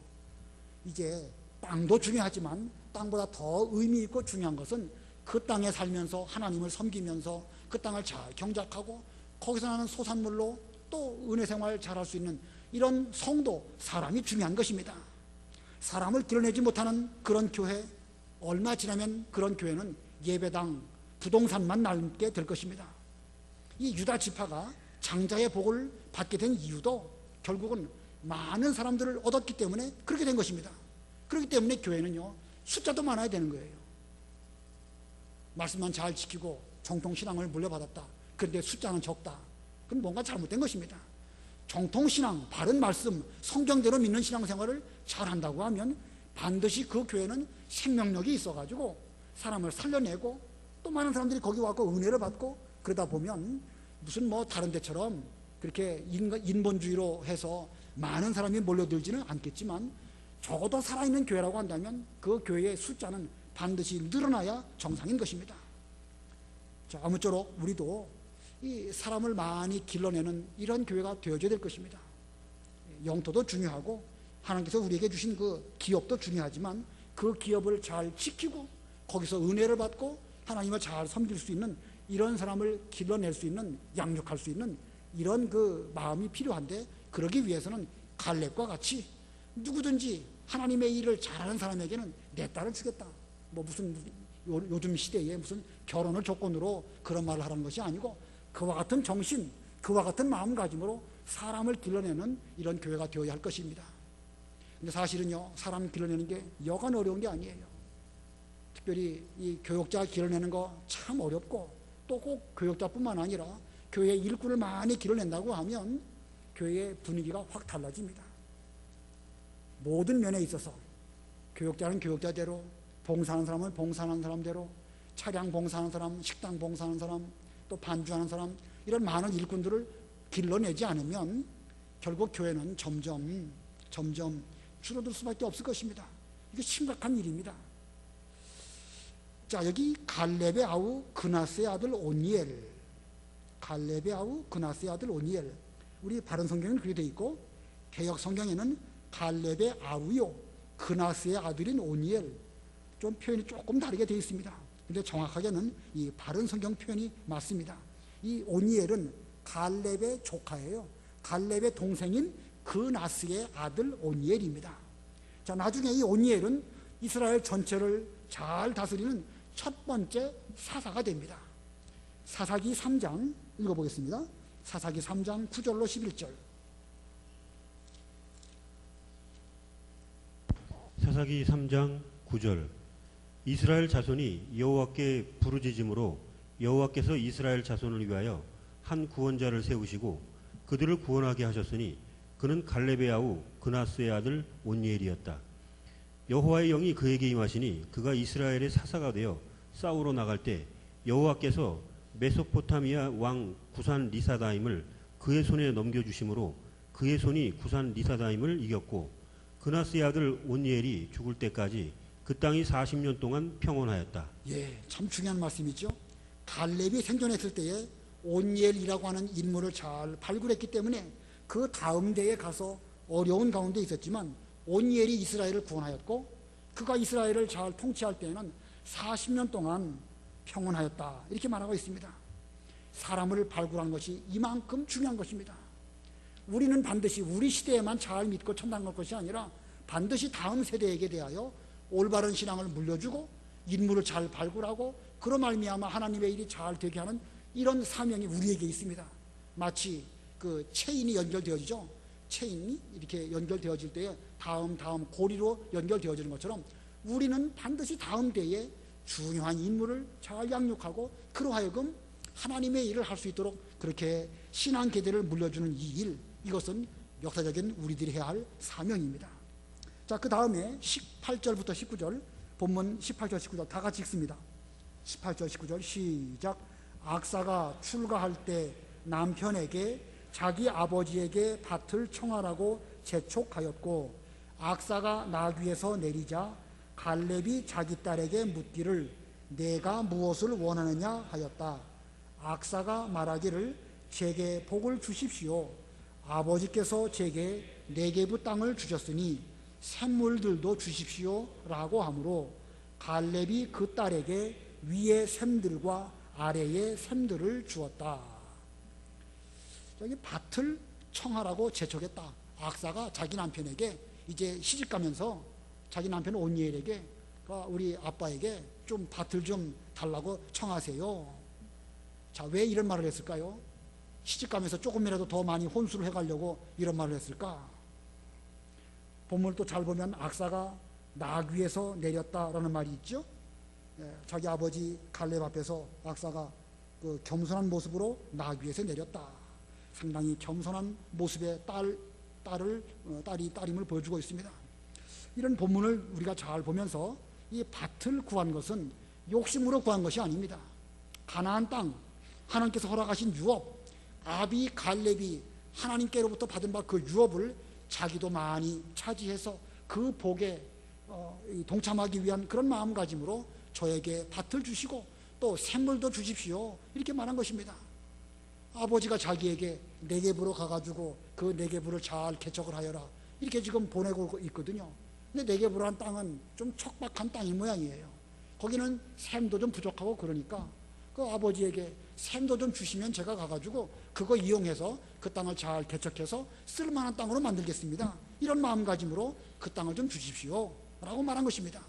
이제 땅도 중요하지만 땅보다 더 의미 있고 중요한 것은 그 땅에 살면서 하나님을 섬기면서 그 땅을 잘 경작하고 거기서 나는 소산물로 또 은혜 생활 잘할 수 있는 이런 성도, 사람이 중요한 것입니다. 사람을 길러내지 못하는 그런 교회, 얼마 지나면 그런 교회는 예배당, 부동산만 남게 될 것입니다. 이 유다 지파가 장자의 복을 받게 된 이유도 결국은 많은 사람들을 얻었기 때문에 그렇게 된 것입니다. 그렇기 때문에 교회는요, 숫자도 많아야 되는 거예요. 말씀만 잘 지키고 정통신앙을 물려받았다. 그런데 숫자는 적다. 그건 뭔가 잘못된 것입니다. 정통신앙, 바른 말씀, 성경대로 믿는 신앙생활을 잘한다고 하면 반드시 그 교회는 생명력이 있어가지고 사람을 살려내고 또 많은 사람들이 거기 와서 은혜를 받고 그러다 보면 무슨 뭐 다른 데처럼 그렇게 인본주의로 해서 많은 사람이 몰려들지는 않겠지만 적어도 살아있는 교회라고 한다면 그 교회의 숫자는 반드시 늘어나야 정상인 것입니다. 자, 아무쪼록 우리도 이 사람을 많이 길러내는 이런 교회가 되어져야 될 것입니다. 영토도 중요하고 하나님께서 우리에게 주신 그 기업도 중요하지만 그 기업을 잘 지키고 거기서 은혜를 받고 하나님을 잘 섬길 수 있는 이런 사람을 길러낼 수 있는, 양육할 수 있는 이런 그 마음이 필요한데, 그러기 위해서는 갈렙과 같이 누구든지 하나님의 일을 잘하는 사람에게는 내 딸을 주겠다, 뭐 무슨 요즘 시대에 무슨 결혼을 조건으로 그런 말을 하라는 것이 아니고 그와 같은 정신, 그와 같은 마음가짐으로 사람을 길러내는 이런 교회가 되어야 할 것입니다. 근데 사실은요, 사람 길러내는 게 여간 어려운 게 아니에요. 특별히 이 교역자 길러내는 거 참 어렵고, 또 꼭 교역자뿐만 아니라 교회 일꾼을 많이 길러낸다고 하면 교회의 분위기가 확 달라집니다. 모든 면에 있어서 교역자는 교역자대로, 봉사하는 사람은 봉사하는 사람대로, 차량 봉사하는 사람, 식당 봉사하는 사람, 또 반주하는 사람, 이런 많은 일꾼들을 길러내지 않으면 결국 교회는 점점 줄어들 수밖에 없을 것입니다. 이게 심각한 일입니다. 자, 여기 갈렙의 아우 그나스의 아들 오니엘, 갈렙의 아우 그나스의 아들 오니엘, 우리 바른 성경에는 그렇게 되어 있고 개역 성경에는 갈렙의 아우요 그나스의 아들인 오니엘, 좀 표현이 조금 다르게 되어 있습니다. 근데 정확하게는 이 바른 성경 표현이 맞습니다. 이 오니엘은 갈렙의 조카예요. 갈렙의 동생인 그나스의 아들 오니엘입니다. 자, 나중에 이 오니엘은 이스라엘 전체를 잘 다스리는 첫 번째 사사가 됩니다. 사사기 3장 읽어보겠습니다. 사사기 3장 9절로 11절. 사사기 3장 9절. 이스라엘 자손이 여호와께 부르짖음으로 여호와께서 이스라엘 자손을 위하여 한 구원자를 세우시고 그들을 구원하게 하셨으니 그는 갈렙의 아우 그나스의 아들 온니엘이었다. 여호와의 영이 그에게 임하시니 그가 이스라엘의 사사가 되어 싸우러 나갈 때 여호와께서 메소포타미아 왕 구산 리사다임을 그의 손에 넘겨주심으로 그의 손이 구산 리사다임을 이겼고 그나스의 아들 온니엘이 죽을 때까지 그 땅이 40년 동안 평온하였다. 예, 참 중요한 말씀이죠. 갈렙이 생존했을 때에 온니엘이라고 하는 인물을 잘 발굴했기 때문에 그 다음 대에 가서 어려운 가운데 있었지만 온니엘이 이스라엘을 구원하였고 그가 이스라엘을 잘 통치할 때에는 40년 동안 평온하였다. 이렇게 말하고 있습니다. 사람을 발굴한 것이 이만큼 중요한 것입니다. 우리는 반드시 우리 시대에만 잘 믿고 천당 갈 것이 아니라 반드시 다음 세대에게 대하여 올바른 신앙을 물려주고 인물을 잘 발굴하고 그로 말미암아 하나님의 일이 잘 되게 하는 이런 사명이 우리에게 있습니다. 마치 그 체인이 연결되어지죠. 체인이 이렇게 연결되어질 때에 다음 고리로 연결되어지는 것처럼 우리는 반드시 다음 때에 중요한 인물을 잘 양육하고 그로 하여금 하나님의 일을 할 수 있도록 그렇게 신앙 계대를 물려주는 이 일, 이것은 역사적인 우리들이 해야 할 사명입니다. 자, 그 다음에 18절부터 19절, 본문 18절 19절 다 같이 읽습니다. 18절 19절 시작. 악사가 출가할 때 남편에게 자기 아버지에게 밭을 청하라고 재촉하였고, 악사가 나귀에서 내리자 갈렙이 자기 딸에게 묻기를 내가 무엇을 원하느냐 하였다. 악사가 말하기를 제게 복을 주십시오. 아버지께서 제게 네게부 땅을 주셨으니 샘물들도 주십시오 라고 하므로 갈렙이 그 딸에게 위의 샘들과 아래의 샘들을 주었다. 여기 밭을 청하라고 재촉했다. 악사가 자기 남편에게 이제 시집가면서 자기 남편 온니엘에게 우리 아빠에게 좀 밭을 좀 달라고 청하세요. 자, 왜 이런 말을 했을까요? 시집가면서 조금이라도 더 많이 혼수를 해가려고 이런 말을 했을까? 본문을 또 잘 보면 악사가 나귀에서 내렸다라는 말이 있죠. 자기 아버지 갈렙 앞에서 악사가 그 겸손한 모습으로 나귀에서 내렸다. 상당히 겸손한 모습의 딸임을 보여주고 있습니다. 이런 본문을 우리가 잘 보면서 이 밭을 구한 것은 욕심으로 구한 것이 아닙니다. 가나안 땅, 하나님께서 허락하신 유업, 아비 갈렙이 하나님께로부터 받은 바 그 유업을 자기도 많이 차지해서 그 복에 동참하기 위한 그런 마음가짐으로 저에게 밭을 주시고 또 샘물도 주십시오 이렇게 말한 것입니다. 아버지가 자기에게 네게부로 가가지고 그 네게부를 잘 개척을 하여라 이렇게 지금 보내고 있거든요. 근데 네게부라는 땅은 좀 척박한 땅인 모양이에요. 거기는 샘도 좀 부족하고 그러니까 그 아버지에게 샘도 좀 주시면 제가 가가지고 그거 이용해서 그 땅을 잘 개척해서 쓸만한 땅으로 만들겠습니다. 이런 마음가짐으로 그 땅을 좀 주십시오 라고 말한 것입니다.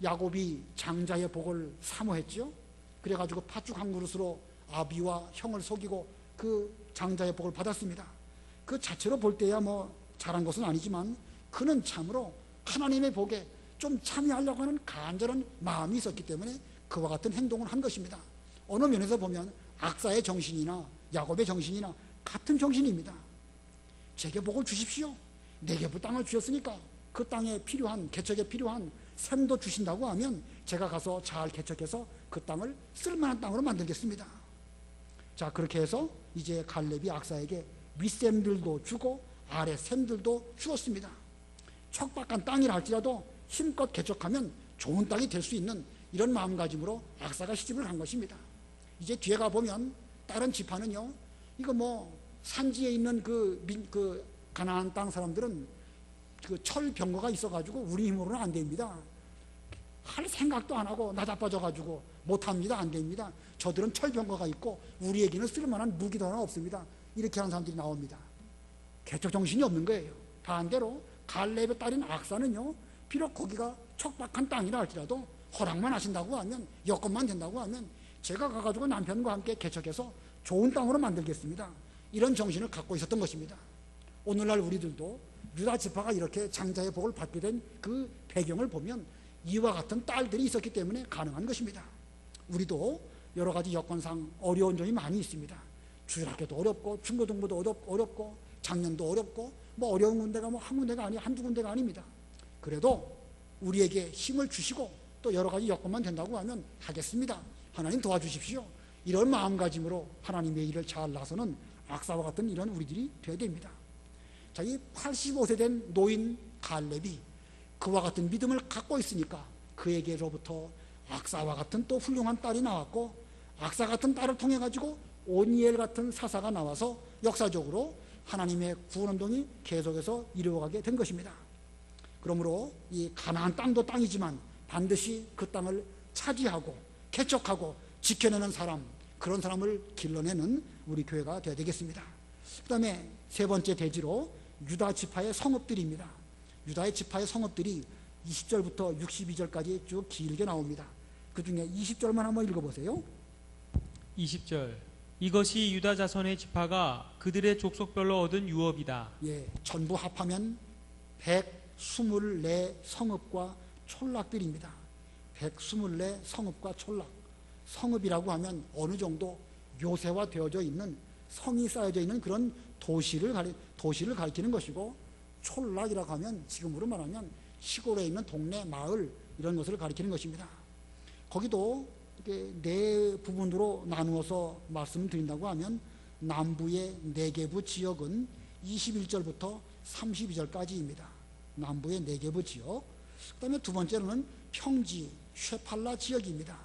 야곱이 장자의 복을 사모했죠. 그래가지고 팥죽 한 그릇으로 아비와 형을 속이고 그 장자의 복을 받았습니다. 그 자체로 볼 때야 뭐 잘한 것은 아니지만 그는 참으로 하나님의 복에 좀 참여하려고 하는 간절한 마음이 있었기 때문에 그와 같은 행동을 한 것입니다. 어느 면에서 보면 악사의 정신이나 야곱의 정신이나 같은 정신입니다. 제게 복을 주십시오. 네게부 땅을 주셨으니까 그 땅에 필요한 개척에 필요한 샘도 주신다고 하면 제가 가서 잘 개척해서 그 땅을 쓸만한 땅으로 만들겠습니다. 자, 그렇게 해서 이제 갈렙이 악사에게 윗샘들도 주고 아래 샘들도 주었습니다. 척박한 땅이라 할지라도 힘껏 개척하면 좋은 땅이 될 수 있는 이런 마음가짐으로 악사가 시집을 간 것입니다. 이제 뒤에 가보면 다른 지파는요, 이거 뭐 산지에 있는 그 가나안 땅 사람들은 그 철병거가 있어가지고 우리 힘으로는 안 됩니다. 할 생각도 안 하고 나자빠져가지고 못합니다. 안 됩니다. 저들은 철병거가 있고 우리에게는 쓸만한 무기도 하나 없습니다. 이렇게 하는 사람들이 나옵니다. 개척 정신이 없는 거예요. 반대로 갈렙의 딸인 악사는요, 비록 거기가 척박한 땅이라 할지라도 허락만 하신다고 하면, 여건만 된다고 하면 제가 가가지고 남편과 함께 개척해서 좋은 땅으로 만들겠습니다. 이런 정신을 갖고 있었던 것입니다. 오늘날 우리들도 유다 지파가 이렇게 장자의 복을 받게 된 그 배경을 보면 이와 같은 딸들이 있었기 때문에 가능한 것입니다. 우리도 여러 가지 여건상 어려운 점이 많이 있습니다. 주일학교도 어렵고 중고등부도 어렵고 작년도 어렵고 뭐 어려운 군데가 뭐 한 군데가 아니 한두 군데가 아닙니다. 그래도 우리에게 힘을 주시고 또 여러 가지 여건만 된다고 하면 하겠습니다. 하나님 도와주십시오. 이런 마음가짐으로 하나님의 일을 잘 나서는 악사와 같은 이런 우리들이 되어야 됩니다. 자, 이 85세 된 노인 갈렙이 그와 같은 믿음을 갖고 있으니까 그에게로부터 악사와 같은 또 훌륭한 딸이 나왔고, 악사 같은 딸을 통해 가지고 오니엘 같은 사사가 나와서 역사적으로 하나님의 구원운동이 계속해서 이루어가게 된 것입니다. 그러므로 이 가나안 땅도 땅이지만 반드시 그 땅을 차지하고 개척하고 지켜내는 사람, 그런 사람을 길러내는 우리 교회가 되어야 되겠습니다. 그 다음에 세 번째 대지로 유다 지파의 성읍들입니다. 유다의 지파의 성읍들이 20절부터 62절까지 쭉 길게 나옵니다. 그 중에 20절만 한번 읽어보세요. 20절. 이것이 유다 자손의 지파가 그들의 족속별로 얻은 유업이다. 예, 전부 합하면 124 성읍과 촌락들입니다. 124 성읍과 촌락. 성읍이라고 하면 어느 정도 요새화되어져 있는, 성이 쌓여져 있는 그런 도시를 가리키는 것이고, 촌락이라고 하면 지금으로 말하면 시골에 있는 동네, 마을, 이런 것을 가리키는 것입니다. 거기도 네 부분으로 나누어서 말씀드린다고 하면, 남부의 네게부 지역은 21절부터 32절까지입니다. 남부의 네게부 지역. 그 다음에 두 번째로는 평지, 쉐팔라 지역입니다.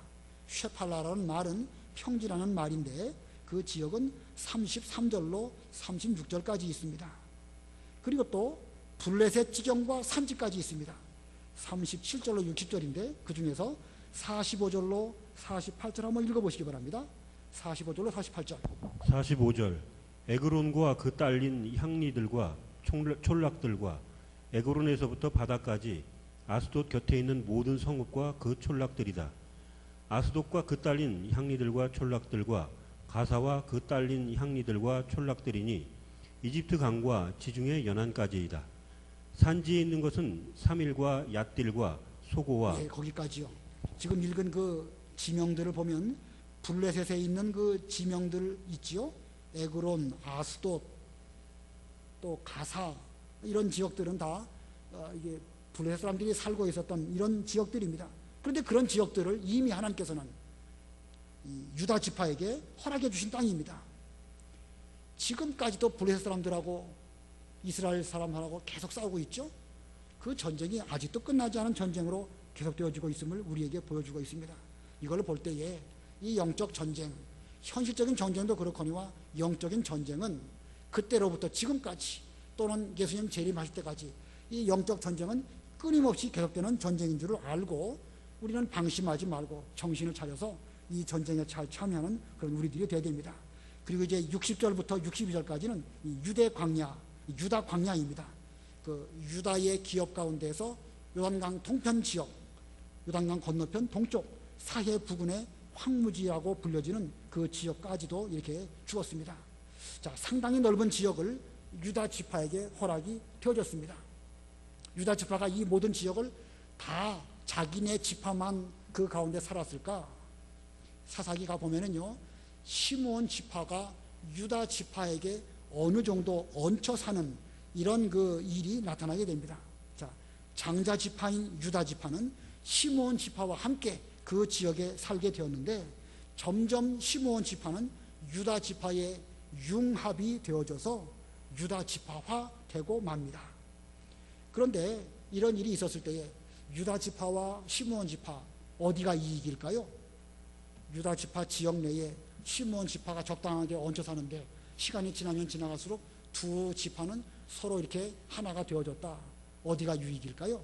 쉐팔라라는 말은 평지라는 말인데, 그 지역은 33절로 36절까지 있습니다. 그리고 또 블레셋 지경과 산지까지 있습니다. 37절로 60절인데 그 중에서 45절로 48절 한번 읽어보시기 바랍니다. 45절로 48절. 45절. 에그론과 그 딸린 향리들과 촌락들과 에그론에서부터 바다까지 아스돗 곁에 있는 모든 성읍과 그 촌락들이다. 아스돗과 그 딸린 향리들과 촌락들과 가사와 그 딸린 향리들과 촌락들이니 이집트 강과 지중해 연안까지이다. 산지에 있는 것은 사밀과 얏딜과 소고와 네, 거기까지요. 지금 읽은 그 지명들을 보면 블레셋에 있는 그 지명들 있지요. 에그론, 아스돗, 또 가사, 이런 지역들은 다 이게 블레셋 사람들이 살고 있었던 이런 지역들입니다. 그런데 그런 지역들을 이미 하나님께서는 이 유다 지파에게 허락해 주신 땅입니다. 지금까지도 블레셋 사람들하고 이스라엘 사람하고 계속 싸우고 있죠. 그 전쟁이 아직도 끝나지 않은 전쟁으로 계속되어지고 있음을 우리에게 보여주고 있습니다. 이걸 볼 때에 이 영적 전쟁, 현실적인 전쟁도 그렇거니와 영적인 전쟁은 그때로부터 지금까지 또는 예수님 재림하실 때까지 이 영적 전쟁은 끊임없이 계속되는 전쟁인 줄을 알고 우리는 방심하지 말고 정신을 차려서 이 전쟁에 잘 참여하는 그런 우리들이 되어야 됩니다. 그리고 이제 60절부터 62절까지는 이 유대 광야, 유다 광야입니다. 그 유다의 기업 가운데서 요단강 동편 지역, 요단강 건너편 동쪽 사해 부근의 황무지라고 불려지는 그 지역까지도 이렇게 주었습니다. 자, 상당히 넓은 지역을 유다 지파에게 허락이 되어졌습니다. 유다 지파가 이 모든 지역을 다 자기네 지파만 그 가운데 살았을까? 사사기 가보면은요, 시므온 지파가 유다 지파에게 어느 정도 얹혀 사는 이런 그 일이 나타나게 됩니다. 자, 장자 지파인 유다 지파는 시므온 지파와 함께 그 지역에 살게 되었는데, 점점 시므온 지파는 유다 지파의 융합이 되어져서 유다 지파화 되고 맙니다. 그런데 이런 일이 있었을 때에 유다 지파와 시므온 지파 어디가 이익일까요? 유다 지파 지역 내에 시므온 지파가 적당하게 얹혀 사는데 시간이 지나면 지나갈수록 두 지파는 서로 이렇게 하나가 되어졌다. 어디가 유익일까요?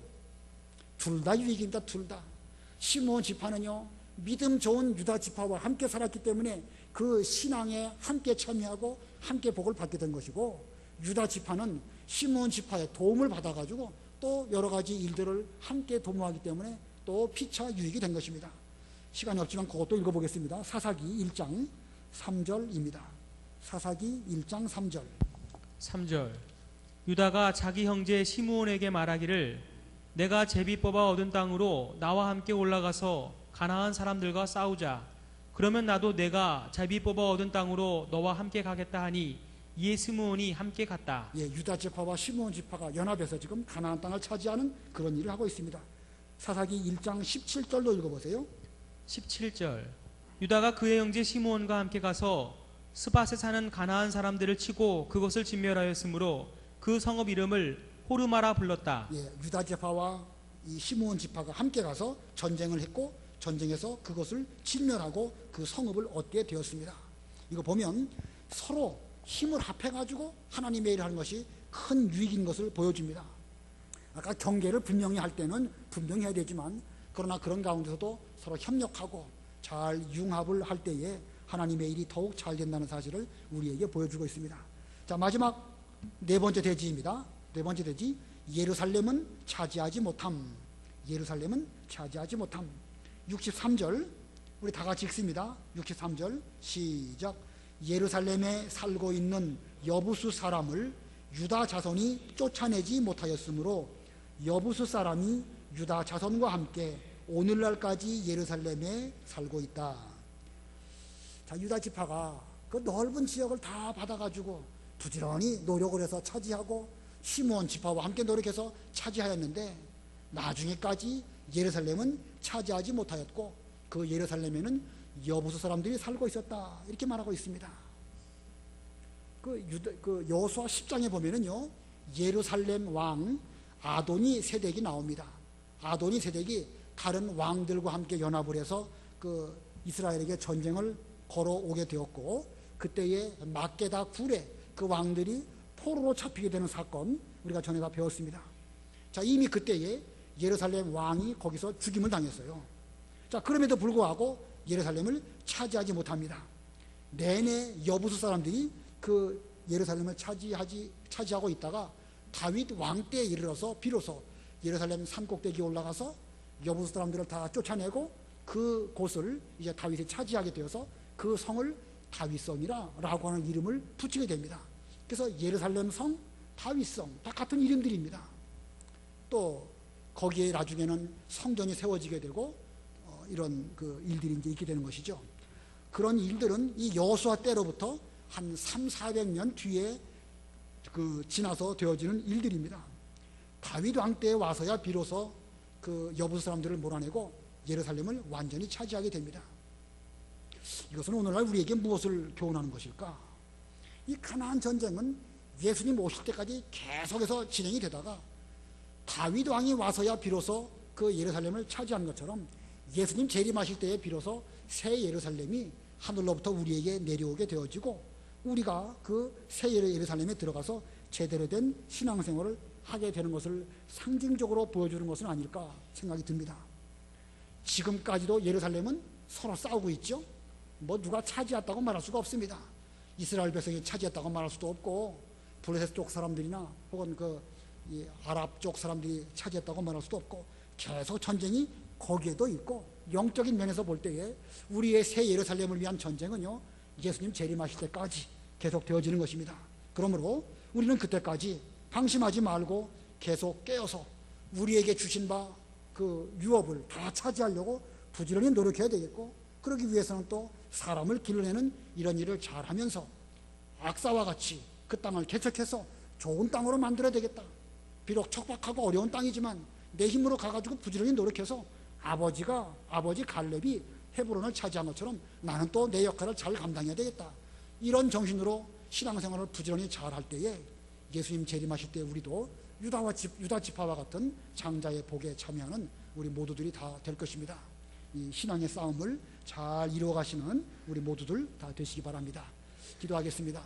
둘 다 유익입니다. 둘 다. 시므온 지파는요, 믿음 좋은 유다 지파와 함께 살았기 때문에 그 신앙에 함께 참여하고 함께 복을 받게 된 것이고, 유다 지파는 시므온 지파의 도움을 받아가지고 또 여러 가지 일들을 함께 도모하기 때문에 또 피차 유익이 된 것입니다. 시간이 없지만 그것도 읽어보겠습니다. 사사기 1장 3절입니다. 사사기 1장 3절. 3절. 유다가 자기 형제 시므온에게 말하기를 내가 제비 뽑아 얻은 땅으로 나와 함께 올라가서 가나안 사람들과 싸우자. 그러면 나도 내가 제비 뽑아 얻은 땅으로 너와 함께 가겠다 하니 이에 시므온이 함께 갔다. 예, 유다 지파와 시므온 지파가 연합해서 지금 가나안 땅을 차지하는 그런 일을 하고 있습니다. 사사기 1장 17절로 읽어보세요. 17절. 유다가 그의 형제 시므온과 함께 가서 스밧에 사는 가나안 사람들을 치고 그것을 진멸하였으므로 그 성읍 이름을 호르마라 불렀다. 예, 유다 지파와 이 시므온 지파가 함께 가서 전쟁을 했고 전쟁에서 그것을 진멸하고 그 성읍을 얻게 되었습니다. 이거 보면 서로 힘을 합해가지고 하나님의 일을 하는 것이 큰 유익인 것을 보여줍니다. 아까 경계를 분명히 할 때는 분명히 해야 되지만 그러나 그런 가운데서도 서로 협력하고 잘 융합을 할 때에 하나님의 일이 더욱 잘 된다는 사실을 우리에게 보여주고 있습니다. 자, 마지막 네 번째 대지입니다. 네 번째 대지, 예루살렘은 차지하지 못함. 예루살렘은 차지하지 못함. 63절 우리 다 같이 읽습니다. 63절 시작. 예루살렘에 살고 있는 여부수 사람을 유다 자손이 쫓아내지 못하였으므로 여부수 사람이 유다 자손과 함께 오늘날까지 예루살렘에 살고 있다. 자, 유다 지파가 그 넓은 지역을 다 받아가지고 부지런히 노력을 해서 차지하고 시므온 지파와 함께 노력해서 차지하였는데 나중에까지 예루살렘은 차지하지 못하였고 그 예루살렘에는 여부수 사람들이 살고 있었다. 이렇게 말하고 있습니다. 그 여호수아 10장에 보면은요, 예루살렘 왕 아도니 세덱이 나옵니다. 아도니 세덱이 다른 왕들과 함께 연합을 해서 그 이스라엘에게 전쟁을 걸어오게 되었고, 그때에 막게다 굴에 그 왕들이 포로로 잡히게 되는 사건 우리가 전에 다 배웠습니다. 자, 이미 그때에 예루살렘 왕이 거기서 죽임을 당했어요. 자, 그럼에도 불구하고 예루살렘을 차지하지 못합니다. 내내 여부수 사람들이 그 예루살렘을 차지하고 있다가 다윗 왕 때에 이르러서 비로소 예루살렘 산꼭대기에 올라가서 여부수 사람들을 다 쫓아내고 그 곳을 이제 다윗이 차지하게 되어서 그 성을 다윗성이라고 하는 이름을 붙이게 됩니다. 그래서 예루살렘 성, 다윗성 다 같은 이름들입니다. 또 거기에 나중에는 성전이 세워지게 되고 이런 그 일들이 이제 있게 되는 것이죠. 그런 일들은 이 여호수아 때로부터 한 300~400년 뒤에 그 지나서 되어지는 일들입니다. 다윗 왕 때에 와서야 비로소 그 여부수 사람들을 몰아내고 예루살렘을 완전히 차지하게 됩니다. 이것은 오늘날 우리에게 무엇을 교훈하는 것일까? 이 가나안 전쟁은 예수님 오실 때까지 계속해서 진행이 되다가 다윗 왕이 와서야 비로소 그 예루살렘을 차지한 것처럼 예수님 재림하실 때에 비로소 새 예루살렘이 하늘로부터 우리에게 내려오게 되어지고 우리가 그 새 예루살렘에 들어가서 제대로 된 신앙생활을 하게 되는 것을 상징적으로 보여주는 것은 아닐까 생각이 듭니다. 지금까지도 예루살렘은 서로 싸우고 있죠. 뭐 누가 차지했다고 말할 수가 없습니다. 이스라엘 백성이 차지했다고 말할 수도 없고 블레셋 쪽 사람들이나 혹은 이 아랍 쪽 사람들이 차지했다고 말할 수도 없고 계속 전쟁이 거기에도 있고 영적인 면에서 볼 때에 우리의 새 예루살렘을 위한 전쟁은요, 예수님 재림하실 때까지 계속 되어지는 것입니다. 그러므로 우리는 그때까지 방심하지 말고 계속 깨어서 우리에게 주신 바 그 유업을 다 차지하려고 부지런히 노력해야 되겠고, 그러기 위해서는 또 사람을 길러내는 이런 일을 잘하면서 악사와 같이 그 땅을 개척해서 좋은 땅으로 만들어야 되겠다. 비록 척박하고 어려운 땅이지만 내 힘으로 가가지고 부지런히 노력해서 아버지 갈렙이 헤브론을 차지한 것처럼 나는 또 내 역할을 잘 감당해야 되겠다. 이런 정신으로 신앙생활을 부지런히 잘할 때에 예수님 재림하실 때 우리도 유다 지파와 같은 장자의 복에 참여하는 우리 모두들이 다 될 것입니다. 이 신앙의 싸움을 잘 이루어가시는 우리 모두들 다 되시기 바랍니다. 기도하겠습니다.